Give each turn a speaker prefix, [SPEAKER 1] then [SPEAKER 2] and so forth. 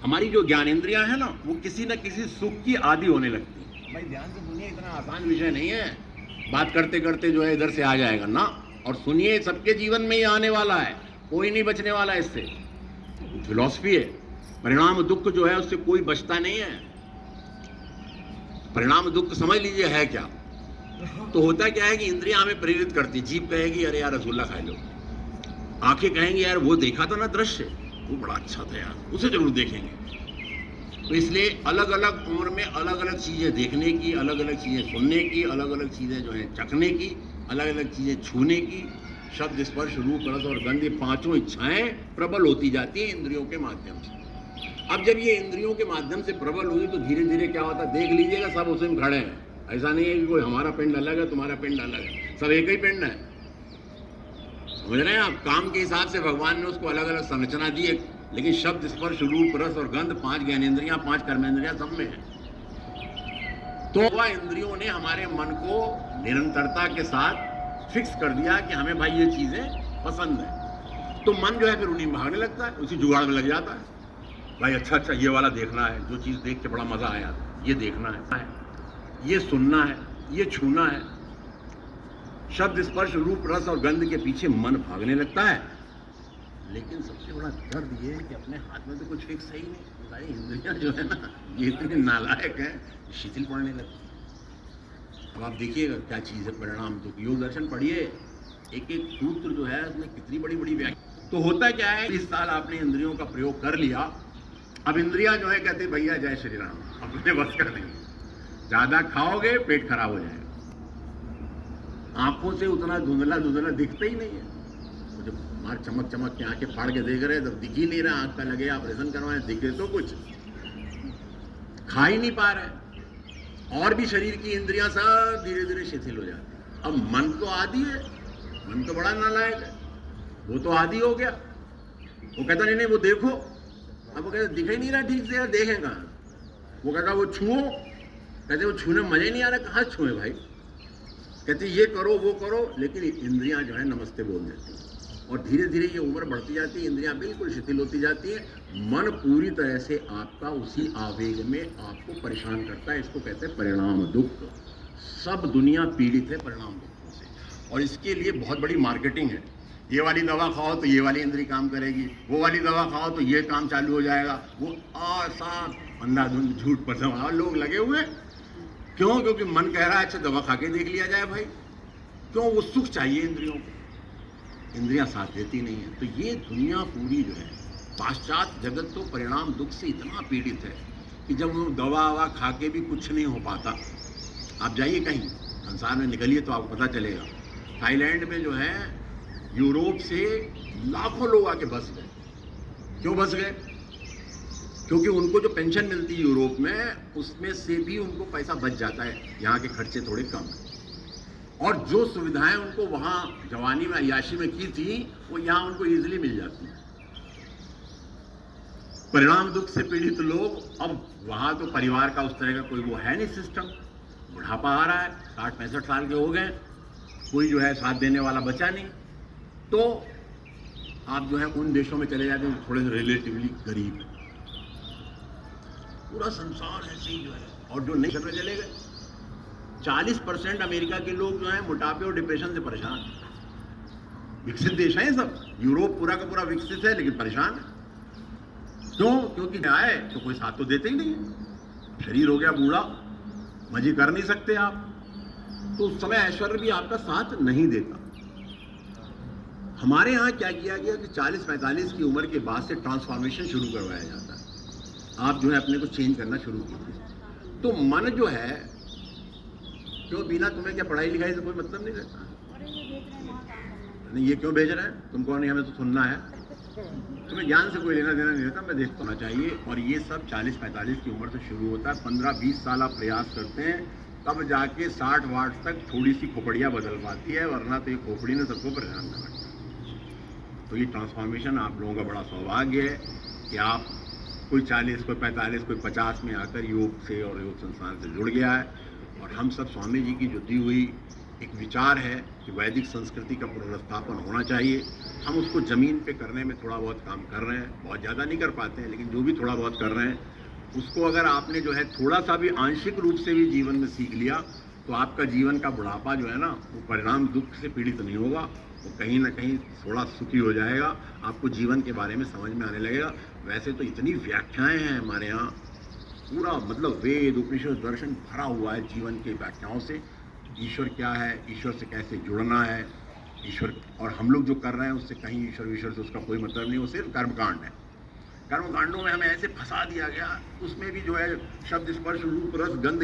[SPEAKER 1] हमारी जो ज्ञानेंद्रियां हैं ना, वो किसी न किसी सुख की आदि होने लगती है। भाई ध्यान से सुनिए, इतना आसान विषय नहीं है, बात करते करते जो है इधर से आ जाएगा ना। और सुनिए, सबके जीवन में ये आने वाला है, कोई नहीं बचने वाला इससे। फिलॉसफी है, परिणाम दुख जो है उससे कोई बचता नहीं है। परिणाम दुख समझ लीजिए है क्या। तो होता क्या है कि इंद्रियां हमें प्रेरित करती। जीभ कहेगी अरे यार रसगुल्ला खा लो, आंखें कहेंगी यार वो देखा था ना दृश्य, वो बड़ा अच्छा था यार, उसे जरूर देखेंगे। तो इसलिए अलग अलग उम्र में अलग अलग चीज़ें देखने की, अलग अलग चीज़ें सुनने की, अलग अलग चीज़ें जो है चखने की, अलग अलग चीज़ें छूने की, शब्द स्पर्श रूप रस और गंध, ये पांचों इच्छाएं प्रबल होती जाती हैं इंद्रियों के माध्यम से। अब जब ये इंद्रियों के माध्यम से प्रबल हुई तो धीरे धीरे क्या होता है, देख लीजिएगा सब उसी में खड़े हैं। ऐसा नहीं है कि कोई हमारा पिंड अलग है तुम्हारा पिंड अलग है, सब एक ही पिंड है। समझ रहे हैं आप। काम के हिसाब से भगवान ने उसको अलग अलग संरचना दी है, लेकिन शब्द स्पर्श रूप रस और गंध, पांच ज्ञानेंद्रियां, पांच कर्मेंद्रियां सब में है। तो वह इंद्रियों ने हमारे मन को निरंतरता के साथ फिक्स कर दिया कि हमें भाई ये चीजें पसंद है। तो मन जो है फिर उन्हीं में भागने लगता है, उसी जुगाड़ में लग जाता है। भाई अच्छा अच्छा ये वाला देखना है, जो चीज देख के बड़ा मजा आया ये देखना है, ये सुनना है, ये छूना है। शब्द स्पर्श रूप रस और गंध के पीछे मन भागने लगता है। लेकिन सबसे बड़ा दर्द ये है कि अपने हाथ में तो कुछ फिक्स है ही नहीं। सारी इंद्रियां जो है ना, ये इतने नालायक हैं, शिथिल पड़ने लगती। अब आप देखिएगा क्या चीज़ है परिणाम दुख। योग दर्शन पढ़िए, एक एक सूत्र जो है उसमें कितनी बड़ी बड़ी व्याख्या। तो होता क्या है, इस साल आपने इंद्रियों का प्रयोग कर लिया, अब इंद्रियां जो है कहते भैया जय श्री राम, अपने बस कर देंगे। ज्यादा खाओगे पेट खराब हो जाएगा। आंखों से उतना धुंधला धुंधला दिखता ही नहीं है। जब मार चमक चमक के आंखें फाड़ के देख रहे हैं तब दिख ही नहीं रहा, आंख का लगे ऑपरेशन करवाएं दिखे तो कुछ, खा ही नहीं पा रहे। और भी शरीर की इंद्रियां सब धीरे धीरे शिथिल हो जाती है। अब मन तो आदि है, मन तो बड़ा नालायक है, वो तो आदि हो गया। वो कहता नहीं नहीं वो देखो, अब वो कहते दिख ही नहीं रहा ठीक से, यार देखें कहाँ। वो कहता वो छुओ, कहते वो छूने मजा ही नहीं आ रहा, कहाँ छुए भाई। कहते ये करो वो करो, लेकिन इंद्रियां जो है नमस्ते बोल देती हैं। और धीरे धीरे ये उम्र बढ़ती जाती है, इंद्रियां बिल्कुल शिथिल होती जाती है। मन पूरी तरह से आपका उसी आवेग में आपको परेशान करता है। इसको कहते हैं परिणाम दुख। सब दुनिया पीड़ित है परिणाम दुखों से, और इसके लिए बहुत बड़ी मार्केटिंग है। ये वाली दवा खाओ तो ये वाली इंद्री काम करेगी, वो वाली दवा खाओ तो ये काम चालू हो जाएगा। वो आसान अंधाधुंध झूठ पर लोग लगे हुए। क्यों? क्योंकि मन कह रहा है अच्छा दवा खा के देख लिया जाए भाई। क्यों? वो सुख चाहिए इंद्रियों को, इंद्रियां साथ देती नहीं है। तो ये दुनिया पूरी जो है, पाश्चात्य जगत तो परिणाम दुख से इतना पीड़ित है कि जब वो दवा ववा खा के भी कुछ नहीं हो पाता। आप जाइए कहीं संसार में निकलिए तो आपको पता चलेगा। थाईलैंड में जो है यूरोप से लाखों लोग आके बस गए। क्यों बस गए? क्योंकि उनको जो पेंशन मिलती है यूरोप में, उसमें से भी उनको पैसा बच जाता है, यहाँ के खर्चे थोड़े कम हैं। और जो सुविधाएं उनको वहाँ जवानी में अय्याशी में की थी, वो यहाँ उनको इजीली मिल जाती हैं। परिणाम दुख से पीड़ित लोग, अब वहाँ तो परिवार का उस तरह का कोई वो है नहीं सिस्टम। बुढ़ापा आ रहा है, 60-65 साल के हो गए, कोई जो है साथ देने वाला बचा नहीं। तो आप जो है उन देशों में चले जाते हैं थोड़े से रिलेटिवली गरीब है। पूरा संसार ऐसे ही जो है। और जो नहीं में चले गए, 40% अमेरिका के लोग जो हैं मोटापे और डिप्रेशन से परेशान हैं। विकसित देश हैं सब, यूरोप पूरा का पूरा विकसित है लेकिन परेशान है। क्यों? क्योंकि आए तो कोई साथ तो देते ही नहीं है। शरीर हो गया बूढ़ा, मजे कर नहीं सकते आप, तो उस समय ऐश्वर्य भी आपका साथ नहीं देता। हमारे यहाँ क्या किया गया कि 40-45 की उम्र के बाद से ट्रांसफॉर्मेशन शुरू करवाया जाता है। आप जो है अपने को चेंज करना शुरू कीजिए। तो मन जो है, क्यों बिना तुम्हें क्या पढ़ाई लिखाई से कोई मतलब नहीं रहता। नहीं ये क्यों भेज रहे हैं, तुमको नहीं, हमें तो सुनना है। तुम्हें ज्ञान से कोई लेना देना नहीं रहता, मैं देखता होना चाहिए। और ये सब 40-45 की उम्र से शुरू होता है। 15-20 साल आप प्रयास करते हैं, तब जाके 60 तक थोड़ी सी खोपड़िया बदल पाती है, वरना तो ये खोपड़ी ने सबको परेशान कर रखा है। तो ये ट्रांसफॉर्मेशन आप लोगों का बड़ा सौभाग्य है कि आप कोई 40, कोई 45, कोई 50 में आकर योग से और योग संस्थान से जुड़ गया है। और हम सब स्वामी जी की जो दी हुई एक विचार है कि वैदिक संस्कृति का पुनर्स्थापन होना चाहिए। हम उसको ज़मीन पे करने में थोड़ा बहुत काम कर रहे हैं, बहुत ज़्यादा नहीं कर पाते हैं, लेकिन जो भी थोड़ा बहुत कर रहे हैं उसको अगर आपने जो है थोड़ा सा भी आंशिक रूप से भी जीवन में सीख लिया तो आपका जीवन का बुढ़ापा जो है ना वो परिणाम दुख से पीड़ित नहीं होगा, वो कहीं ना कहीं थोड़ा सुखी हो जाएगा, आपको जीवन के बारे में समझ में आने लगेगा। वैसे तो इतनी व्याख्याएं हैं हमारे यहाँ, पूरा मतलब वेद उपनिषद दर्शन भरा हुआ है जीवन के व्याख्याओं से। ईश्वर क्या है, ईश्वर से कैसे जुड़ना है, ईश्वर और हम लोग जो कर रहे हैं उससे कहीं ईश्वर से उसका कोई मतलब नहीं, वो सिर्फ कर्मकांड है। कर्मकांडों में हमें ऐसे फंसा दिया गया, उसमें भी जो है शब्द स्पर्श रूप रस गंध